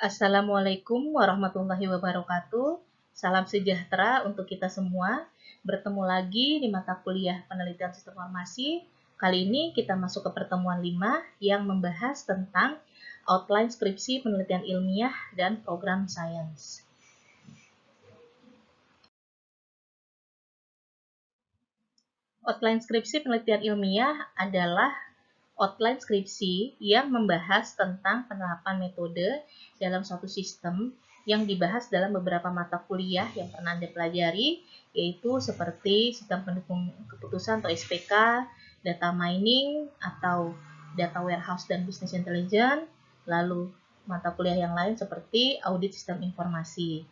Assalamualaikum warahmatullahi wabarakatuh. Salam sejahtera untuk kita semua. Bertemu lagi di mata kuliah Penelitian Sistem Informasi. Kali ini kita masuk ke pertemuan 5 yang membahas tentang outline skripsi penelitian ilmiah dan program sains. Outline skripsi penelitian ilmiah adalah outline skripsi yang membahas tentang penerapan metode dalam suatu sistem yang dibahas dalam beberapa mata kuliah yang pernah Anda pelajari, yaitu seperti sistem pendukung keputusan atau SPK, data mining atau data warehouse dan business intelligence, lalu mata kuliah yang lain seperti audit sistem informasi.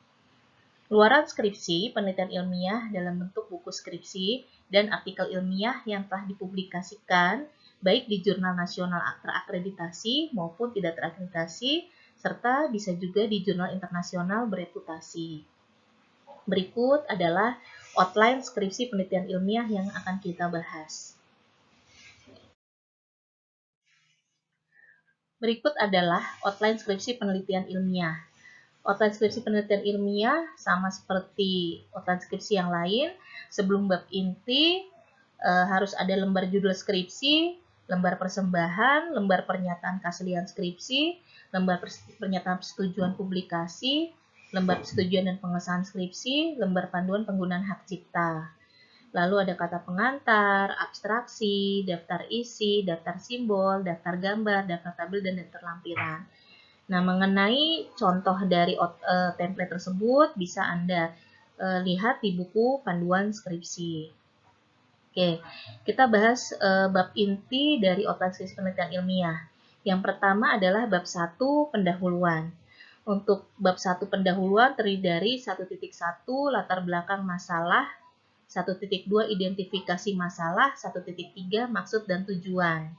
Luaran skripsi penelitian ilmiah dalam bentuk buku skripsi dan artikel ilmiah yang telah dipublikasikan baik di jurnal nasional terakreditasi maupun tidak terakreditasi, serta bisa juga di jurnal internasional bereputasi. Berikut adalah outline skripsi penelitian ilmiah yang akan kita bahas. Berikut adalah outline skripsi penelitian ilmiah. Outline skripsi penelitian ilmiah sama seperti outline skripsi yang lain. Sebelum bab inti, harus ada lembar judul skripsi, lembar persembahan, lembar pernyataan keaslian skripsi, lembar pernyataan persetujuan publikasi, lembar persetujuan dan pengesahan skripsi, lembar panduan penggunaan hak cipta. Lalu ada kata pengantar, abstraksi, daftar isi, daftar simbol, daftar gambar, daftar tabel, dan daftar lampiran. Nah, mengenai contoh dari template tersebut bisa Anda lihat di buku panduan skripsi. Oke, kita bahas bab inti dari outline skripsi penelitian ilmiah. Yang pertama adalah bab 1 pendahuluan. Untuk bab 1 pendahuluan terdiri dari 1.1 latar belakang masalah, 1.2 identifikasi masalah, 1.3 maksud dan tujuan.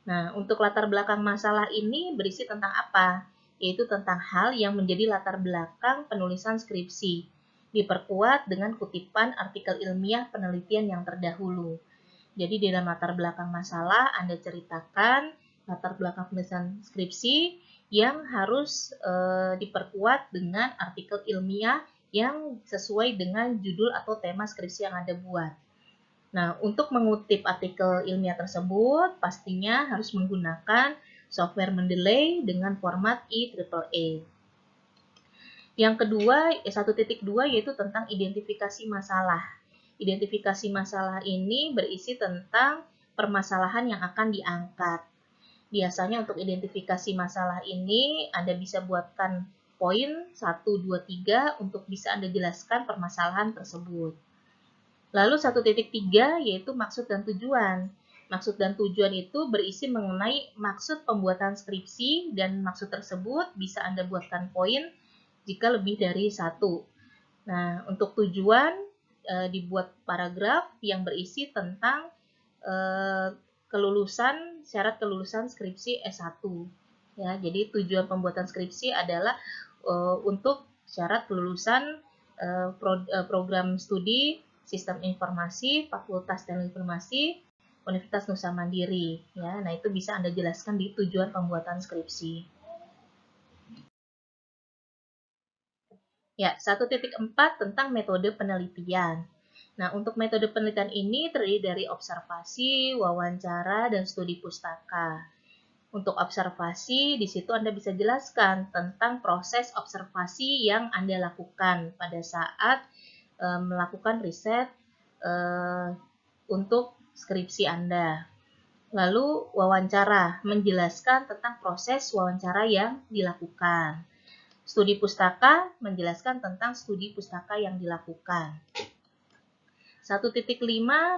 Nah, untuk latar belakang masalah ini berisi tentang apa? Yaitu tentang hal yang menjadi latar belakang penulisan skripsi, diperkuat dengan kutipan artikel ilmiah penelitian yang terdahulu. Jadi di dalam latar belakang masalah, Anda ceritakan latar belakang penulisan skripsi yang harus diperkuat dengan artikel ilmiah yang sesuai dengan judul atau tema skripsi yang Anda buat. Nah, untuk mengutip artikel ilmiah tersebut, pastinya harus menggunakan software Mendeley dengan format IEEE. Yang kedua, 1.2 yaitu tentang identifikasi masalah. Identifikasi masalah ini berisi tentang permasalahan yang akan diangkat. Biasanya untuk identifikasi masalah ini, Anda bisa buatkan poin 1, 2, 3 untuk bisa Anda jelaskan permasalahan tersebut. Lalu 1.3 yaitu maksud dan tujuan. Maksud dan tujuan itu berisi mengenai maksud pembuatan skripsi dan maksud tersebut bisa Anda buatkan poin jika lebih dari 1. Nah, untuk tujuan dibuat paragraf yang berisi tentang syarat kelulusan skripsi S1. Ya, jadi tujuan pembuatan skripsi adalah untuk syarat kelulusan program studi Sistem Informasi, Fakultas Teknik Informasi, Universitas Nusa Mandiri. Ya, nah itu bisa Anda jelaskan di tujuan pembuatan skripsi. Ya, 1.4 tentang metode penelitian. Nah, untuk metode penelitian ini terdiri dari observasi, wawancara, dan studi pustaka. Untuk observasi, di situ Anda bisa jelaskan tentang proses observasi yang Anda lakukan pada saat melakukan riset untuk skripsi Anda. Lalu wawancara, menjelaskan tentang proses wawancara yang dilakukan. Studi pustaka, menjelaskan tentang studi pustaka yang dilakukan. 1.5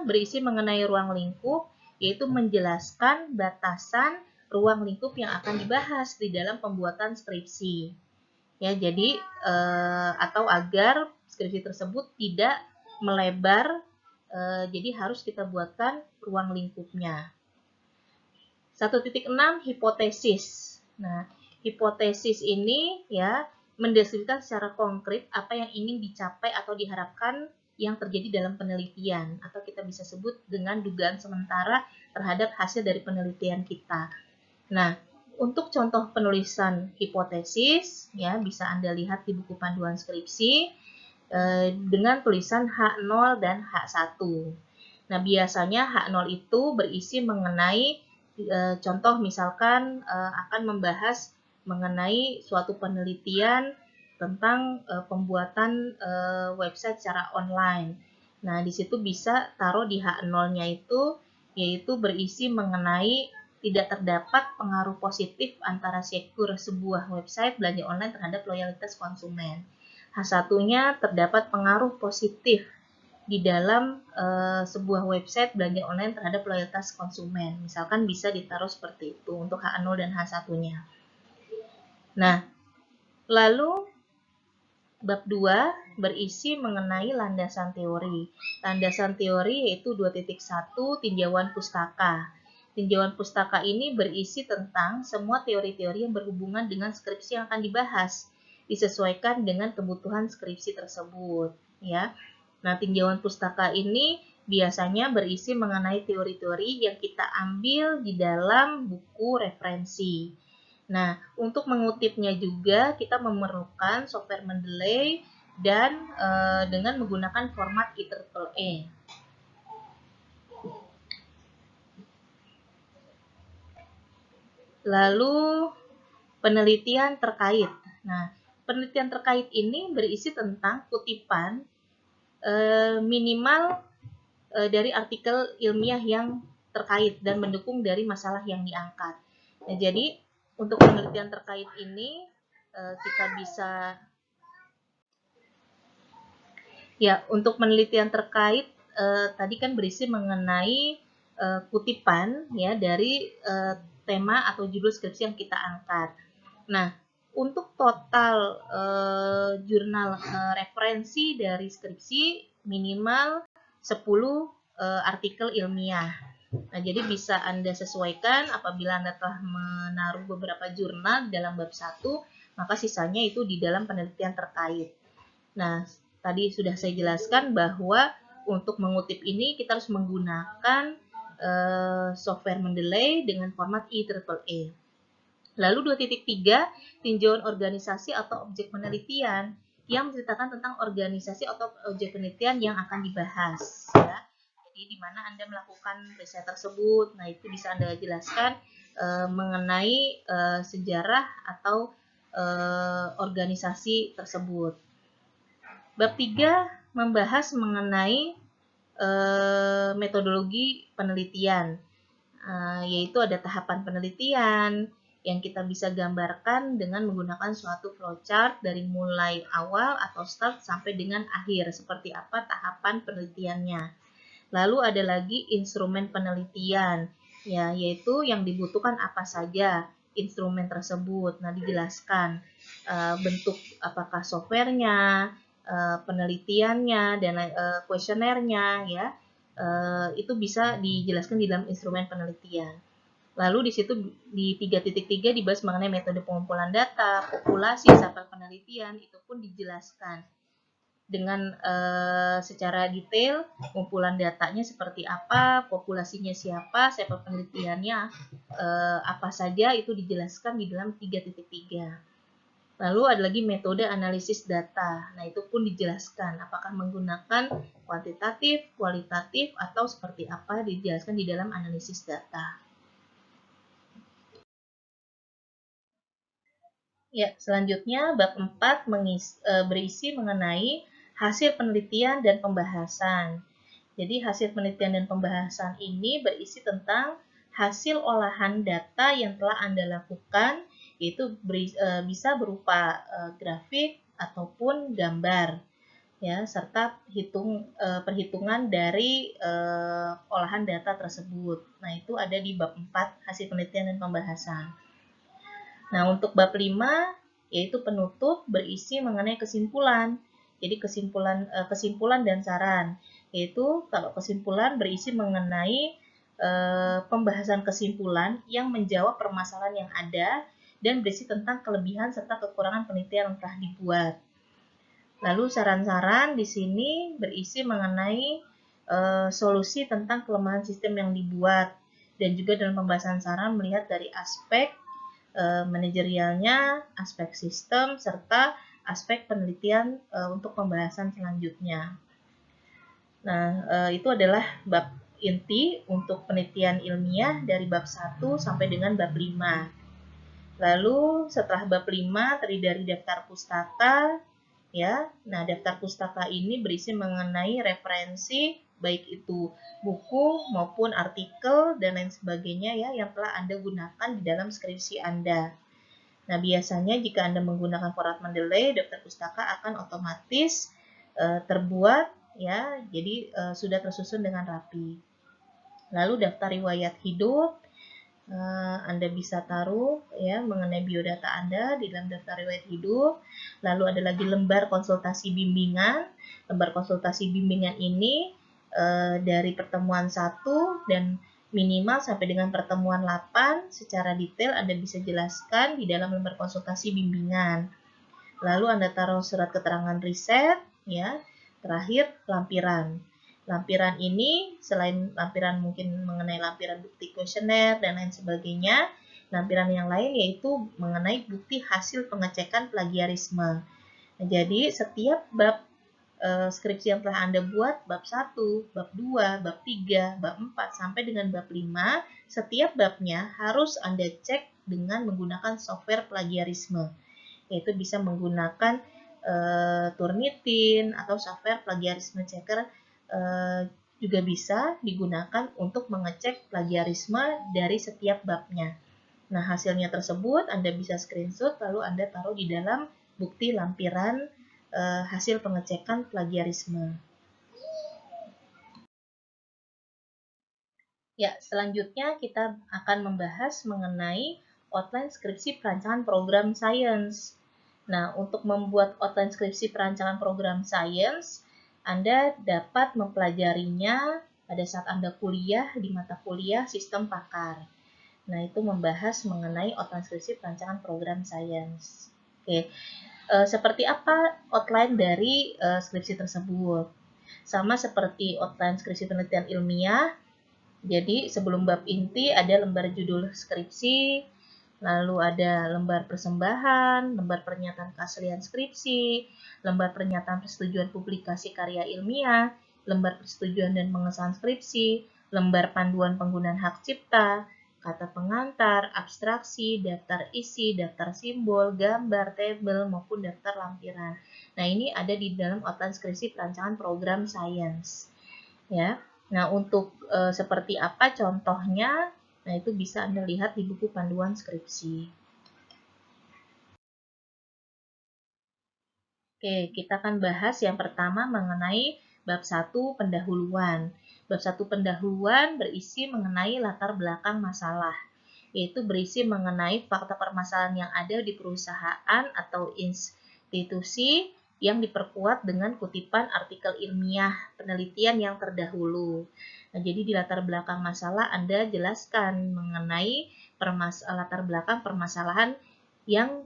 berisi mengenai ruang lingkup, yaitu menjelaskan batasan ruang lingkup yang akan dibahas di dalam pembuatan skripsi. Ya, jadi atau agar skripsi tersebut tidak melebar, jadi harus kita buatkan ruang lingkupnya. 1.6 hipotesis. Nah, hipotesis ini ya mendeskripsikan secara konkret apa yang ingin dicapai atau diharapkan yang terjadi dalam penelitian, atau kita bisa sebut dengan dugaan sementara terhadap hasil dari penelitian kita. Nah, Untuk contoh penulisan hipotesis, ya bisa Anda lihat di buku panduan skripsi dengan tulisan H0 dan H1. Nah, biasanya H0 itu berisi mengenai contoh misalkan akan membahas mengenai suatu penelitian tentang pembuatan website secara online. Nah, di situ bisa taruh di H0-nya itu, yaitu berisi mengenai tidak terdapat pengaruh positif antara sebuah website belanja online terhadap loyalitas konsumen. H1-nya terdapat pengaruh positif di dalam sebuah website belanja online terhadap loyalitas konsumen. Misalkan bisa ditaruh seperti itu untuk H0 dan H1-nya. Nah, lalu bab 2 berisi mengenai landasan teori. Landasan teori yaitu 2.1 tinjauan pustaka. Tinjauan pustaka ini berisi tentang semua teori-teori yang berhubungan dengan skripsi yang akan dibahas, disesuaikan dengan kebutuhan skripsi tersebut, ya. Nah, tinjauan pustaka ini biasanya berisi mengenai teori-teori yang kita ambil di dalam buku referensi. Nah, untuk mengutipnya juga kita memerlukan software Mendeley dan dengan menggunakan format IEEE. Lalu penelitian terkait. Nah, penelitian terkait ini berisi tentang kutipan minimal dari artikel ilmiah yang terkait dan mendukung dari masalah yang diangkat. Nah, jadi untuk penelitian terkait ini kita bisa untuk penelitian terkait tadi kan berisi mengenai kutipan ya dari tema atau judul skripsi yang kita angkat. Nah, untuk total jurnal referensi dari skripsi minimal 10 artikel ilmiah. Nah, jadi bisa Anda sesuaikan apabila Anda telah menaruh beberapa jurnal dalam bab 1, maka sisanya itu di dalam penelitian terkait. Nah, tadi sudah saya jelaskan bahwa untuk mengutip ini kita harus menggunakan software Mendeley dengan format IEEE. Lalu 2.3, tinjauan organisasi atau objek penelitian yang menceritakan tentang organisasi atau objek penelitian yang akan dibahas. Ya. Jadi di mana Anda melakukan riset tersebut, nah itu bisa Anda jelaskan mengenai sejarah atau organisasi tersebut. Bab 3 membahas mengenai metodologi penelitian, yaitu ada tahapan penelitian yang kita bisa gambarkan dengan menggunakan suatu flowchart dari mulai awal atau start sampai dengan akhir, seperti apa tahapan penelitiannya. Lalu ada lagi instrumen penelitian, ya, yaitu yang dibutuhkan apa saja instrumen tersebut. Nah, dijelaskan bentuk apakah softwarenya, penelitiannya, dan kuesionernya, ya, itu bisa dijelaskan di dalam instrumen penelitian. Lalu di situ di 3.3 dibahas mengenai metode pengumpulan data, populasi, sampel penelitian, itu pun dijelaskan dengan secara detail pengumpulan datanya seperti apa, populasinya siapa, sampel penelitiannya apa saja, itu dijelaskan di dalam 3.3. Lalu ada lagi metode analisis data. Nah, itu pun dijelaskan apakah menggunakan kuantitatif, kualitatif, atau seperti apa dijelaskan di dalam analisis data. Ya, selanjutnya bab 4 berisi mengenai hasil penelitian dan pembahasan. Jadi hasil penelitian dan pembahasan ini berisi tentang hasil olahan data yang telah Anda lakukan, yaitu bisa berupa grafik ataupun gambar, ya, serta perhitungan dari olahan data tersebut. Nah, itu ada di bab 4 hasil penelitian dan pembahasan. Nah, untuk bab 5 yaitu penutup berisi mengenai kesimpulan. Jadi kesimpulan dan saran, yaitu kalau kesimpulan berisi mengenai pembahasan kesimpulan yang menjawab permasalahan yang ada dan berisi tentang kelebihan serta kekurangan penelitian yang telah dibuat. Lalu saran-saran di sini berisi mengenai solusi tentang kelemahan sistem yang dibuat, dan juga dalam pembahasan saran melihat dari aspek manajerialnya, aspek sistem, serta aspek penelitian untuk pembahasan selanjutnya. Nah, itu adalah bab inti untuk penelitian ilmiah dari bab 1 sampai dengan bab 5. Lalu setelah bab 5 terdiri dari daftar pustaka, ya. Nah, daftar pustaka ini berisi mengenai referensi baik itu buku maupun artikel dan lain sebagainya ya yang telah Anda gunakan di dalam skripsi Anda. Nah, biasanya jika Anda menggunakan format Mendeley, daftar pustaka akan otomatis terbuat ya, jadi sudah tersusun dengan rapi. Lalu daftar riwayat hidup, Anda bisa taruh ya mengenai biodata Anda di dalam daftar riwayat hidup. Lalu ada lagi lembar konsultasi bimbingan. Lembar konsultasi bimbingan ini dari pertemuan 1 dan minimal sampai dengan pertemuan 8 secara detail Anda bisa jelaskan di dalam lembar konsultasi bimbingan. Lalu Anda taruh surat keterangan riset ya. Terakhir lampiran. Lampiran ini selain lampiran mungkin mengenai lampiran bukti kuesioner dan lain sebagainya, lampiran yang lain yaitu mengenai bukti hasil pengecekan plagiarisme. Nah, jadi setiap bab skripsi yang telah Anda buat, bab 1, bab 2, bab 3, bab 4, sampai dengan bab 5, setiap babnya harus Anda cek dengan menggunakan software plagiarisme, yaitu bisa menggunakan Turnitin atau software plagiarisme checker juga bisa digunakan untuk mengecek plagiarisme dari setiap babnya. Nah, hasilnya tersebut Anda bisa screenshot lalu Anda taruh di dalam bukti lampiran hasil pengecekan plagiarisme. Ya, selanjutnya kita akan membahas mengenai outline skripsi perancangan program sains. Nah, untuk membuat outline skripsi perancangan program sains, Anda dapat mempelajarinya pada saat Anda kuliah di mata kuliah Sistem Pakar. Nah, itu membahas mengenai outline skripsi perancangan program sains. Oke, seperti apa outline dari skripsi tersebut? Sama seperti outline skripsi penelitian ilmiah, jadi sebelum bab inti ada lembar judul skripsi, lalu ada lembar persembahan, lembar pernyataan keaslian skripsi, lembar pernyataan persetujuan publikasi karya ilmiah, lembar persetujuan dan pengesahan skripsi, lembar panduan penggunaan hak cipta, kata pengantar, abstraksi, daftar isi, daftar simbol, gambar, tabel, maupun daftar lampiran. Nah, ini ada di dalam outline skripsi perancangan program sains. Ya. Nah, untuk seperti apa contohnya? Nah, itu bisa Anda lihat di buku panduan skripsi. Oke, kita akan bahas yang pertama mengenai bab 1 pendahuluan. Bab 1 pendahuluan berisi mengenai latar belakang masalah, yaitu berisi mengenai fakta permasalahan yang ada di perusahaan atau institusi yang diperkuat dengan kutipan artikel ilmiah penelitian yang terdahulu. Nah, jadi di latar belakang masalah Anda jelaskan mengenai latar belakang permasalahan yang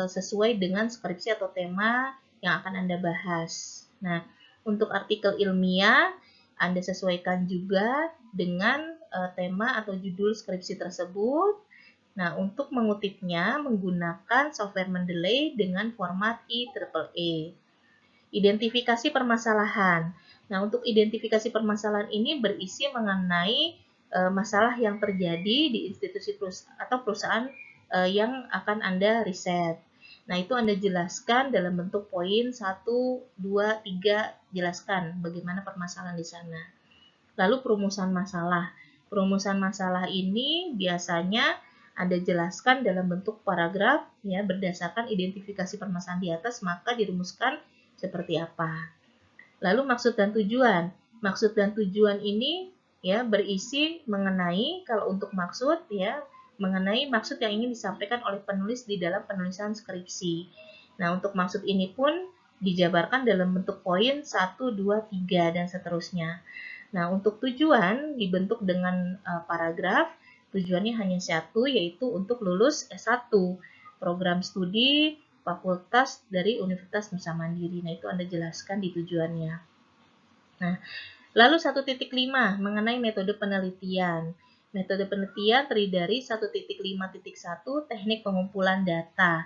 sesuai dengan skripsi atau tema yang akan Anda bahas. Nah, untuk artikel ilmiah Anda sesuaikan juga dengan tema atau judul skripsi tersebut. Nah, untuk mengutipnya menggunakan software Mendeley dengan format IEEE. Identifikasi permasalahan. Nah, untuk identifikasi permasalahan ini berisi mengenai masalah yang terjadi di institusi atau perusahaan yang akan Anda riset. Nah, itu Anda jelaskan dalam bentuk poin 1, 2, 3, jelaskan bagaimana permasalahan di sana. Lalu perumusan masalah. Perumusan masalah ini biasanya Anda jelaskan dalam bentuk paragraf ya berdasarkan identifikasi permasalahan di atas, maka dirumuskan seperti apa. Lalu maksud dan tujuan. Maksud dan tujuan ini ya berisi mengenai kalau untuk maksud ya mengenai maksud yang ingin disampaikan oleh penulis di dalam penulisan skripsi. Nah, untuk maksud ini pun dijabarkan dalam bentuk poin 1, 2, 3 dan seterusnya. Nah, untuk tujuan dibentuk dengan paragraf. Tujuannya hanya satu, yaitu untuk lulus S1 program studi fakultas dari Universitas Nusa Mandiri. Nah, itu Anda jelaskan di tujuannya. Nah, lalu 1.5 mengenai metode penelitian. Metode penelitian terdiri dari 1.5.1 teknik pengumpulan data,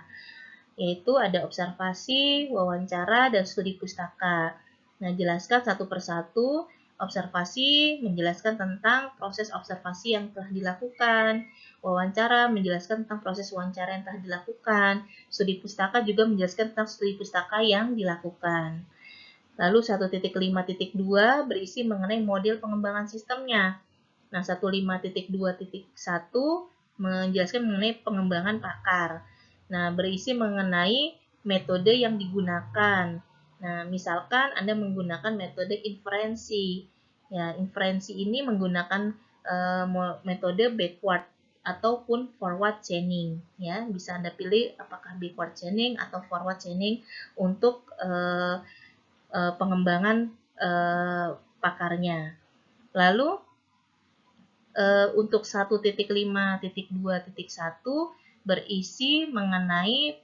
yaitu ada observasi, wawancara, dan studi pustaka. Nah, jelaskan satu persatu. Observasi menjelaskan tentang proses observasi yang telah dilakukan. Wawancara menjelaskan tentang proses wawancara yang telah dilakukan. Studi pustaka juga menjelaskan tentang studi pustaka yang dilakukan. Lalu 1.5.2 berisi mengenai model pengembangan sistemnya. Nah, 1.5.2.1 menjelaskan mengenai pengembangan pakar. Nah, berisi mengenai metode yang digunakan. Nah, misalkan Anda menggunakan metode inferensi. Ya, inferensi ini menggunakan metode backward ataupun forward chaining. Ya, bisa Anda pilih apakah backward chaining atau forward chaining untuk pengembangan pakarnya. Lalu untuk 1.5.2.1 berisi mengenai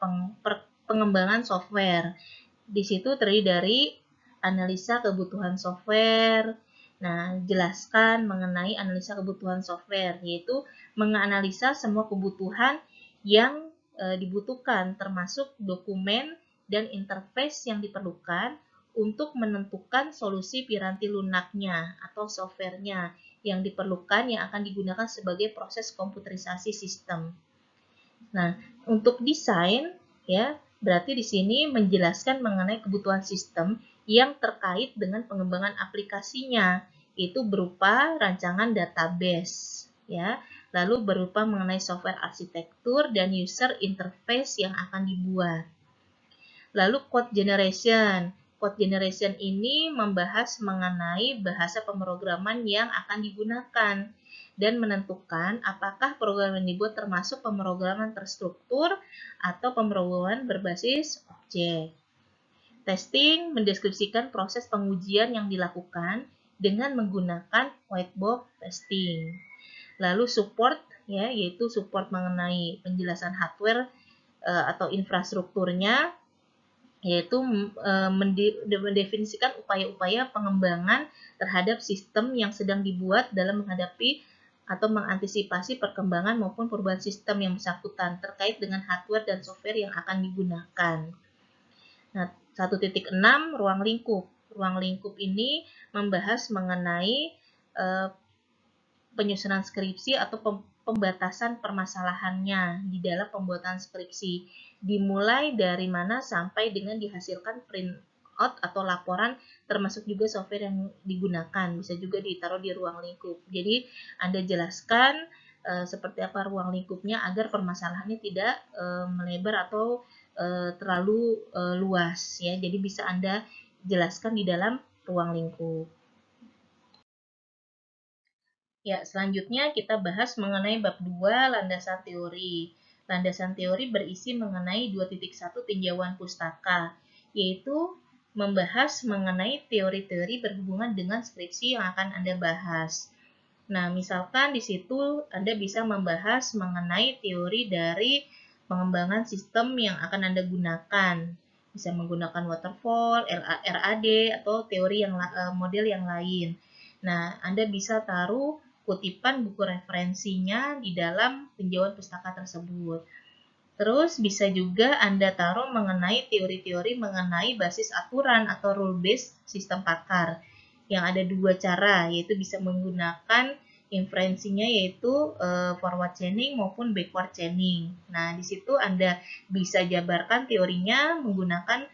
pengembangan software. Di situ terdiri dari analisa kebutuhan software. Nah, jelaskan mengenai analisa kebutuhan software, yaitu menganalisa semua kebutuhan yang dibutuhkan, termasuk dokumen dan interface yang diperlukan untuk menentukan solusi piranti lunaknya atau softwarenya yang diperlukan yang akan digunakan sebagai proses komputerisasi sistem. Nah, untuk desain ya, berarti di sini menjelaskan mengenai kebutuhan sistem yang terkait dengan pengembangan aplikasinya, itu berupa rancangan database ya, lalu berupa mengenai software arsitektur dan user interface yang akan dibuat. Lalu code generation. Code generation ini membahas mengenai bahasa pemrograman yang akan digunakan dan menentukan apakah program yang dibuat termasuk pemrograman terstruktur atau pemrograman berbasis objek. Testing mendeskripsikan proses pengujian yang dilakukan dengan menggunakan white box testing. Lalu support ya, yaitu support mengenai penjelasan hardware atau infrastrukturnya, yaitu mendefinisikan upaya-upaya pengembangan terhadap sistem yang sedang dibuat dalam menghadapi atau mengantisipasi perkembangan maupun perubahan sistem yang bersangkutan terkait dengan hardware dan software yang akan digunakan. Nah, 1.6 ruang lingkup. Ruang lingkup ini membahas mengenai penyusunan skripsi atau pembatasan permasalahannya di dalam pembuatan skripsi, dimulai dari mana sampai dengan dihasilkan printout atau laporan, termasuk juga software yang digunakan, bisa juga ditaruh di ruang lingkup. Jadi Anda jelaskan seperti apa ruang lingkupnya agar permasalahannya tidak melebar atau terlalu luas ya. Jadi bisa Anda jelaskan di dalam ruang lingkup. Ya, selanjutnya kita bahas mengenai bab 2, landasan teori. Landasan teori berisi mengenai 2.1 tinjauan pustaka, yaitu membahas mengenai teori-teori berhubungan dengan skripsi yang akan Anda bahas. Nah, misalkan di situ Anda bisa membahas mengenai teori dari pengembangan sistem yang akan Anda gunakan. Bisa menggunakan waterfall, RAD, atau teori yang model yang lain. Nah, Anda bisa taruh kutipan buku referensinya di dalam tinjauan pustaka tersebut. Terus bisa juga Anda taruh mengenai teori-teori mengenai basis aturan atau rule-based sistem pakar. Yang ada dua cara, yaitu bisa menggunakan inferensinya yaitu forward chaining maupun backward chaining. Nah, di situ Anda bisa jabarkan teorinya menggunakan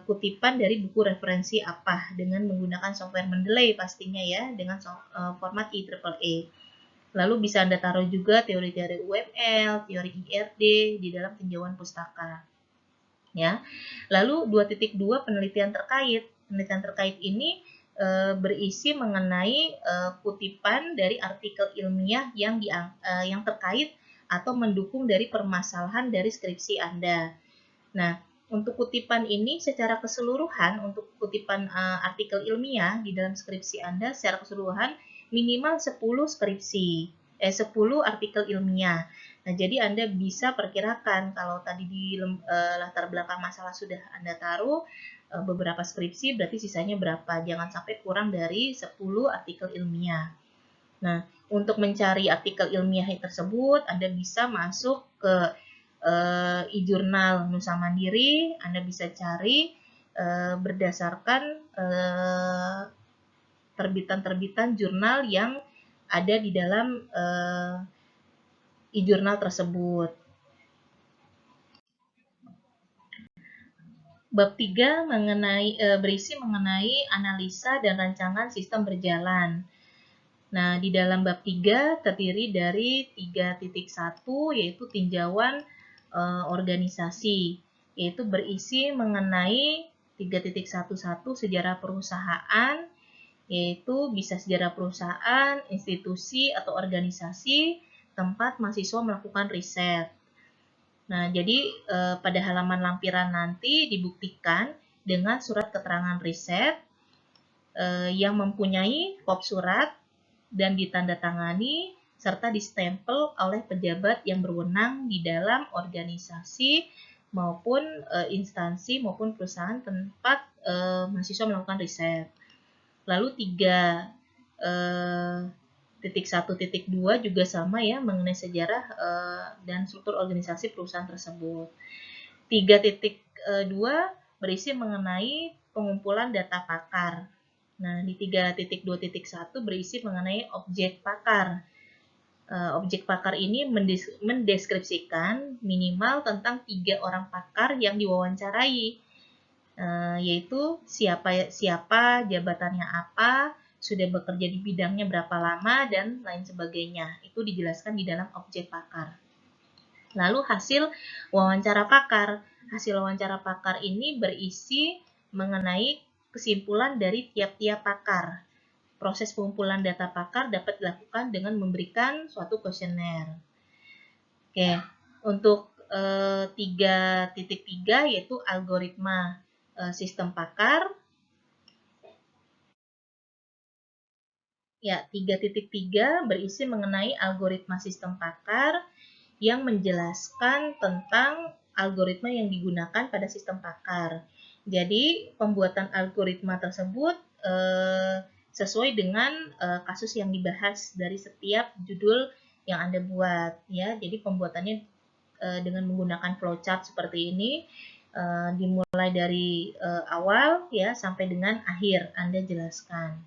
kutipan dari buku referensi apa dengan menggunakan software Mendeley pastinya ya, dengan format IEEE. Lalu bisa Anda taruh juga teori-teori UML, teori IRD di dalam tinjauan pustaka. Ya. Lalu 2.2 penelitian terkait. Penelitian terkait ini berisi mengenai kutipan dari artikel ilmiah yang terkait atau mendukung dari permasalahan dari skripsi Anda. Nah, untuk kutipan ini secara keseluruhan, untuk kutipan artikel ilmiah di dalam skripsi Anda secara keseluruhan minimal 10 artikel ilmiah. Nah, jadi Anda bisa perkirakan kalau tadi di latar belakang masalah sudah Anda taruh beberapa skripsi, berarti sisanya berapa. Jangan sampai kurang dari 10 artikel ilmiah. Nah, untuk mencari artikel ilmiah tersebut, Anda bisa masuk ke e-jurnal Nusa Mandiri. Anda bisa cari berdasarkan terbitan-terbitan jurnal yang ada di dalam e-jurnal tersebut. Bab 3 berisi mengenai analisa dan rancangan sistem berjalan. Nah, di dalam bab 3 terdiri dari 3.1, yaitu tinjauan organisasi, yaitu berisi mengenai 3.11 sejarah perusahaan, yaitu bisa sejarah perusahaan, institusi atau organisasi tempat mahasiswa melakukan riset. Nah, jadi pada halaman lampiran nanti dibuktikan dengan surat keterangan riset yang mempunyai kop surat dan ditandatangani serta distempel oleh pejabat yang berwenang di dalam organisasi maupun instansi maupun perusahaan tempat mahasiswa melakukan riset. Lalu 3.1.2 juga sama ya, mengenai sejarah dan struktur organisasi perusahaan tersebut. 3.2 berisi mengenai pengumpulan data pakar. Nah, di 3.2.1 berisi mengenai objek pakar. Objek pakar ini mendeskripsikan minimal tentang 3 orang pakar yang diwawancarai, yaitu siapa, jabatannya apa, sudah bekerja di bidangnya berapa lama, dan lain sebagainya. Itu dijelaskan di dalam objek pakar. Lalu hasil wawancara pakar. Hasil wawancara pakar ini berisi mengenai kesimpulan dari tiap-tiap pakar. Proses pengumpulan data pakar dapat dilakukan dengan memberikan suatu kuesioner. Oke, untuk 3.3 yaitu algoritma sistem pakar. Ya, 3.3 berisi mengenai algoritma sistem pakar yang menjelaskan tentang algoritma yang digunakan pada sistem pakar. Jadi, pembuatan algoritma tersebut sesuai dengan kasus yang dibahas dari setiap judul yang Anda buat, ya. Jadi, pembuatannya dengan menggunakan flowchart seperti ini, dimulai dari awal ya sampai dengan akhir Anda jelaskan.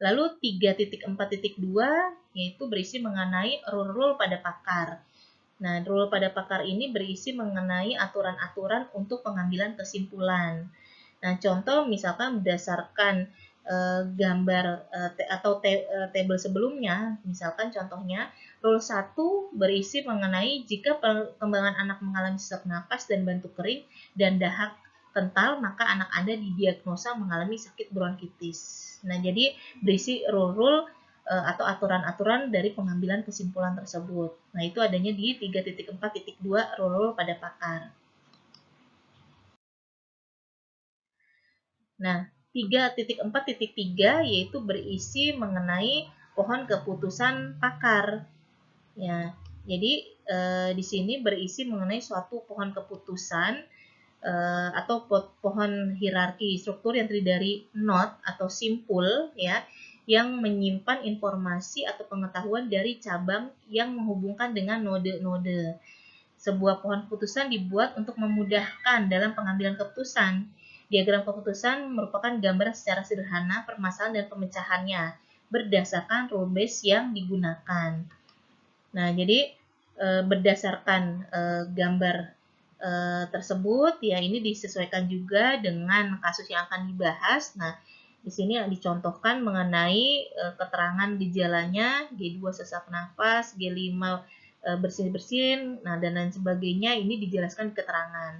Lalu 3.4.2 yaitu berisi mengenai rule-rule pada pakar. Nah, rule pada pakar ini berisi mengenai aturan-aturan untuk pengambilan kesimpulan. Nah, contoh misalkan berdasarkan gambar atau tabel sebelumnya, misalkan contohnya rule 1 berisi mengenai jika perkembangan anak mengalami sesak napas dan batuk kering dan dahak kental, maka anak Anda didiagnosa mengalami sakit bronkitis. Nah, jadi berisi rule-rule atau aturan-aturan dari pengambilan kesimpulan tersebut. Nah, itu adanya di 3.4.2 rule-rule pada pakar. Nah, 3.4.3 yaitu berisi mengenai pohon keputusan pakar. Ya, jadi di sini berisi mengenai suatu pohon keputusan atau pohon hierarki struktur yang terdiri dari node atau simpul ya, yang menyimpan informasi atau pengetahuan dari cabang yang menghubungkan dengan node-node. Sebuah pohon keputusan dibuat untuk memudahkan dalam pengambilan keputusan. Diagram keputusan merupakan gambaran secara sederhana permasalahan dan pemecahannya berdasarkan rule base yang digunakan. Nah, jadi berdasarkan gambar tersebut, ya ini disesuaikan juga dengan kasus yang akan dibahas. Nah, di sini dicontohkan mengenai keterangan gejalanya, G2 sesak nafas, G5 bersin-bersin, nah dan lain sebagainya, ini dijelaskan di keterangan.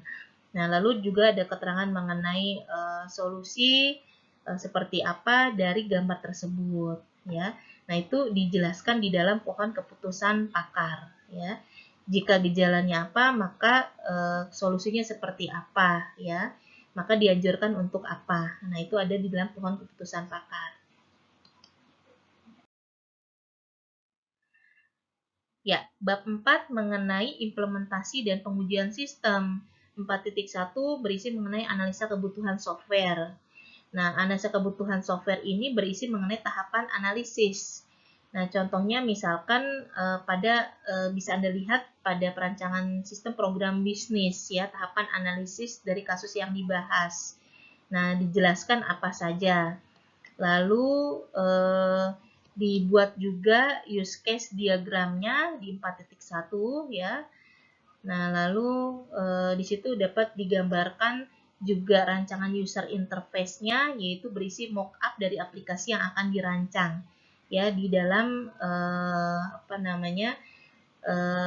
Nah, lalu juga ada keterangan mengenai solusi seperti apa dari gambar tersebut, ya. Nah, itu dijelaskan di dalam pohon keputusan pakar, ya. Jika gejalanya apa, maka solusinya seperti apa, ya. Maka dianjurkan untuk apa. Nah, itu ada di dalam pohon keputusan pakar. Ya, bab 4 mengenai implementasi dan pengujian sistem. 4.1 berisi mengenai analisa kebutuhan software. Nah, analisa kebutuhan software ini berisi mengenai tahapan analisis. Nah, contohnya misalkan bisa Anda lihat pada perancangan sistem program bisnis, ya, tahapan analisis dari kasus yang dibahas. Nah, dijelaskan apa saja. Lalu dibuat juga use case diagramnya di 4.1, ya. Nah, lalu di situ dapat digambarkan juga rancangan user interface-nya, yaitu berisi mockup dari aplikasi yang akan dirancang, ya, di dalam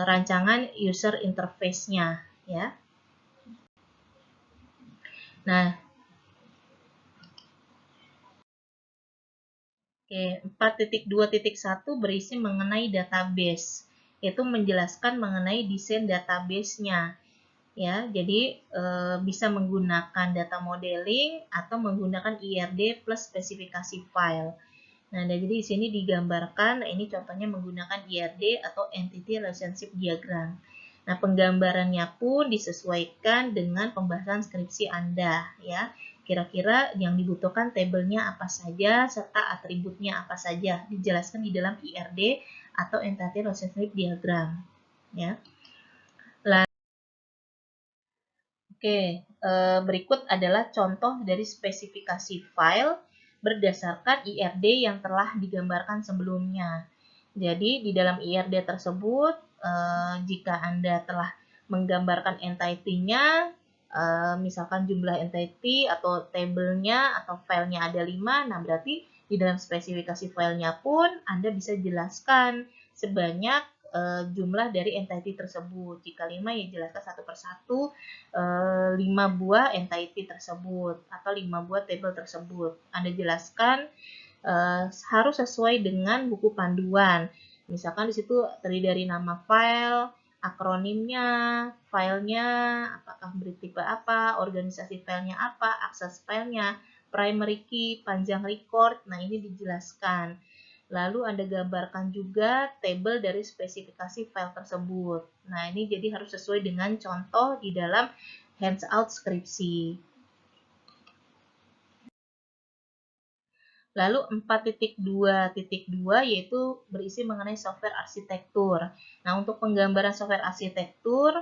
rancangan user interface-nya, ya. Nah, 4.2.1 berisi mengenai database, yaitu menjelaskan mengenai desain database-nya. Ya, jadi bisa menggunakan data modeling atau menggunakan IRD plus spesifikasi file. Nah, jadi di sini digambarkan, ini contohnya menggunakan IRD atau Entity Relationship Diagram. Nah, penggambarannya pun disesuaikan dengan pembahasan skripsi Anda, ya. Kira-kira yang dibutuhkan tabelnya apa saja serta atributnya apa saja, dijelaskan di dalam IRD atau Entity Relationship Diagram, ya. Oke, berikut adalah contoh dari spesifikasi file berdasarkan IRD yang telah digambarkan sebelumnya. Jadi, di dalam IRD tersebut, jika Anda telah menggambarkan entity-nya, misalkan jumlah entity atau tabelnya atau filenya ada 5, nah berarti di dalam spesifikasi filenya pun Anda bisa jelaskan sebanyak jumlah dari entity tersebut. Jika 5, ya jelaskan satu persatu 5 buah entity tersebut atau 5 buah table tersebut. Anda jelaskan harus sesuai dengan buku panduan. Misalkan di situ terdiri dari nama file, akronimnya, filenya, apakah bertipe apa, organisasi filenya apa, akses filenya, primary key, panjang record. Nah, ini dijelaskan. Lalu Anda gambarkan juga tabel dari spesifikasi file tersebut. Nah, ini jadi harus sesuai dengan contoh di dalam handout skripsi. Lalu 4.2.2 yaitu berisi mengenai software arsitektur. Nah, untuk penggambaran software arsitektur,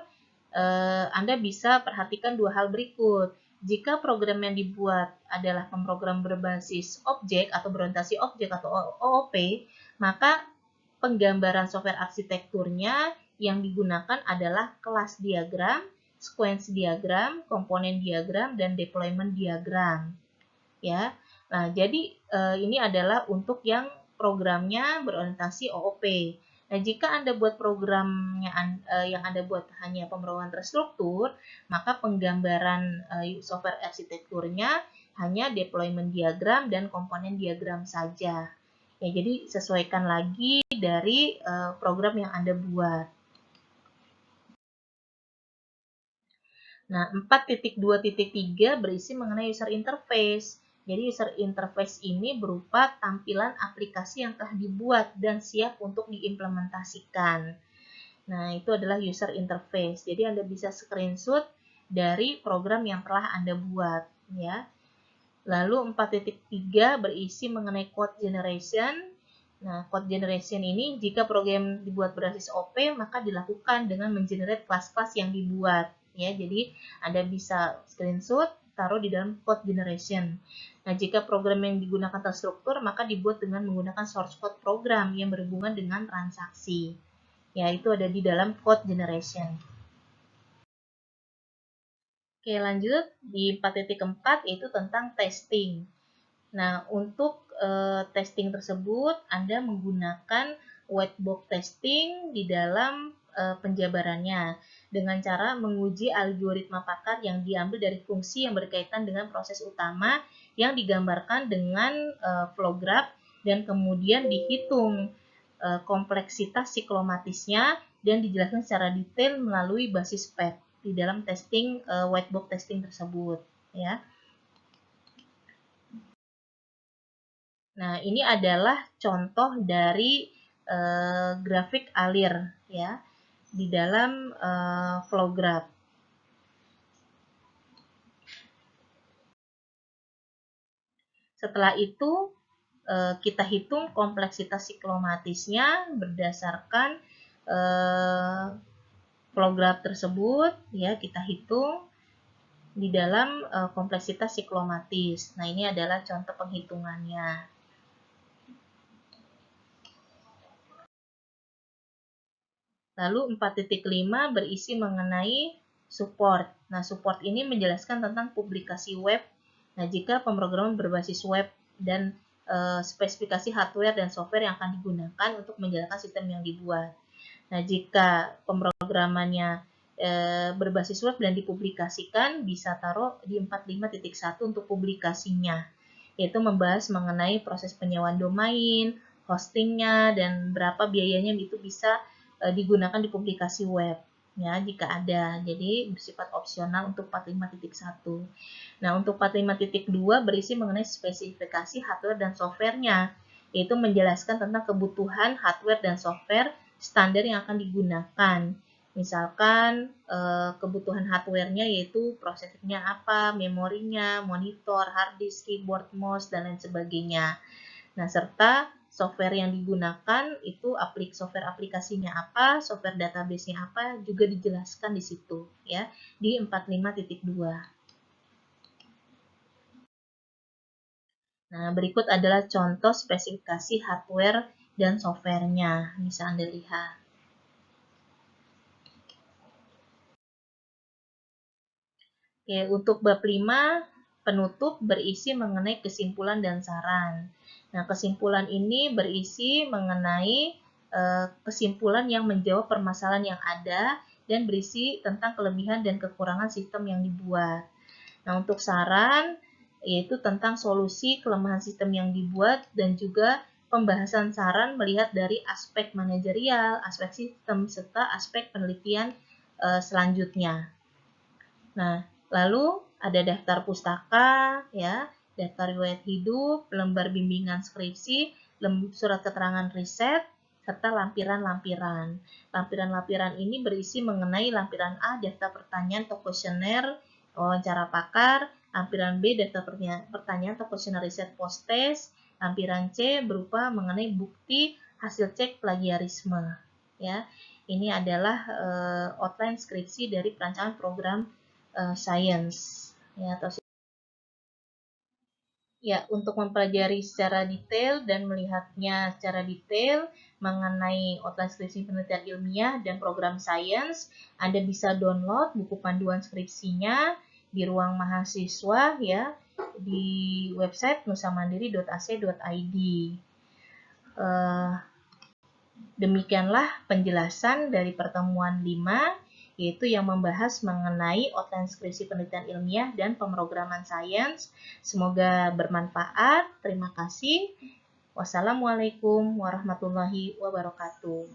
Anda bisa perhatikan dua hal berikut. Jika program yang dibuat adalah pemrogram berbasis objek atau berorientasi objek atau OOP, maka penggambaran software arsitekturnya yang digunakan adalah kelas diagram, sequence diagram, komponen diagram, dan deployment diagram. Ya, nah jadi ini adalah untuk yang programnya berorientasi OOP. Nah, jika Anda buat programnya yang Anda buat hanya pemrograman terstruktur, maka penggambaran software arsitekturnya hanya deployment diagram dan komponen diagram saja. Ya, jadi sesuaikan lagi dari program yang Anda buat. Nah, 4.2.3 berisi mengenai user interface. Jadi user interface ini berupa tampilan aplikasi yang telah dibuat dan siap untuk diimplementasikan. Nah, itu adalah user interface. Jadi Anda bisa screenshot dari program yang telah Anda buat, ya. Lalu 4.3 berisi mengenai code generation. Nah, code generation ini jika program dibuat berbasis OP, maka dilakukan dengan mengenerate kelas-kelas yang dibuat. Ya, jadi Anda bisa screenshot, taruh di dalam code generation. Nah, jika program yang digunakan terstruktur, maka dibuat dengan menggunakan source code program yang berhubungan dengan transaksi. Ya, itu ada di dalam code generation. Oke, lanjut di 4.4 yaitu tentang testing. Nah, untuk testing tersebut, Anda menggunakan white box testing di dalam penjabarannya dengan cara menguji algoritma pakar yang diambil dari fungsi yang berkaitan dengan proses utama yang digambarkan dengan flow graph dan kemudian dihitung kompleksitas siklomatisnya dan dijelaskan secara detail melalui basis PET di dalam testing white box testing tersebut, ya. Nah, ini adalah contoh dari grafik alir ya di dalam flow graph. Setelah itu kita hitung kompleksitas siklomatisnya berdasarkan flow graph tersebut ya, kita hitung di dalam kompleksitas siklomatis. Nah, ini adalah contoh penghitungannya. Lalu 4.5 berisi mengenai support. Nah, support ini menjelaskan tentang publikasi web. Nah, jika pemrograman berbasis web dan spesifikasi hardware dan software yang akan digunakan untuk menjalankan sistem yang dibuat. Nah, jika pemrogramannya berbasis web dan dipublikasikan, bisa taruh di 45.1 untuk publikasinya, yaitu membahas mengenai proses penyewaan domain, hostingnya, dan berapa biayanya itu bisa digunakan di publikasi web ya jika ada. Jadi bersifat opsional untuk 45.1. Nah, untuk 45.2 berisi mengenai spesifikasi hardware dan softwarenya, yaitu menjelaskan tentang kebutuhan hardware dan software standar yang akan digunakan. Misalkan kebutuhan hardware-nya yaitu prosesornya apa, memorinya, monitor, hard disk, keyboard, mouse, dan lain sebagainya. Nah, serta software yang digunakan itu software aplikasinya apa, software database-nya apa juga dijelaskan di situ ya di 45.2. Nah, berikut adalah contoh spesifikasi hardware dan software-nya. Bisa Anda lihat. Oke, untuk bab 5 penutup berisi mengenai kesimpulan dan saran. Nah, kesimpulan ini berisi mengenai kesimpulan yang menjawab permasalahan yang ada dan berisi tentang kelebihan dan kekurangan sistem yang dibuat. Nah, untuk saran yaitu tentang solusi kelemahan sistem yang dibuat dan juga pembahasan saran melihat dari aspek manajerial, aspek sistem, serta aspek penelitian selanjutnya. Nah, lalu ada daftar pustaka, ya, daftar riwayat hidup, lembar bimbingan skripsi, surat keterangan riset, serta lampiran-lampiran. Lampiran-lampiran ini berisi mengenai lampiran A, daftar pertanyaan atau kuesioner wawancara pakar, lampiran B, daftar pertanyaan atau kuesioner riset post-test, lampiran C berupa mengenai bukti hasil cek plagiarisme. Ya, ini adalah outline skripsi dari perancangan program science ya atau ya untuk mempelajari secara detail dan melihatnya secara detail mengenai outline skripsi penelitian ilmiah dan program science, Anda bisa download buku panduan skripsinya di ruang mahasiswa ya di website nusamandiri.ac.id. Demikianlah penjelasan dari pertemuan 5 yaitu yang membahas mengenai outline skripsi penelitian ilmiah dan pemrograman sains. Semoga bermanfaat. Terima kasih. Wassalamualaikum warahmatullahi wabarakatuh.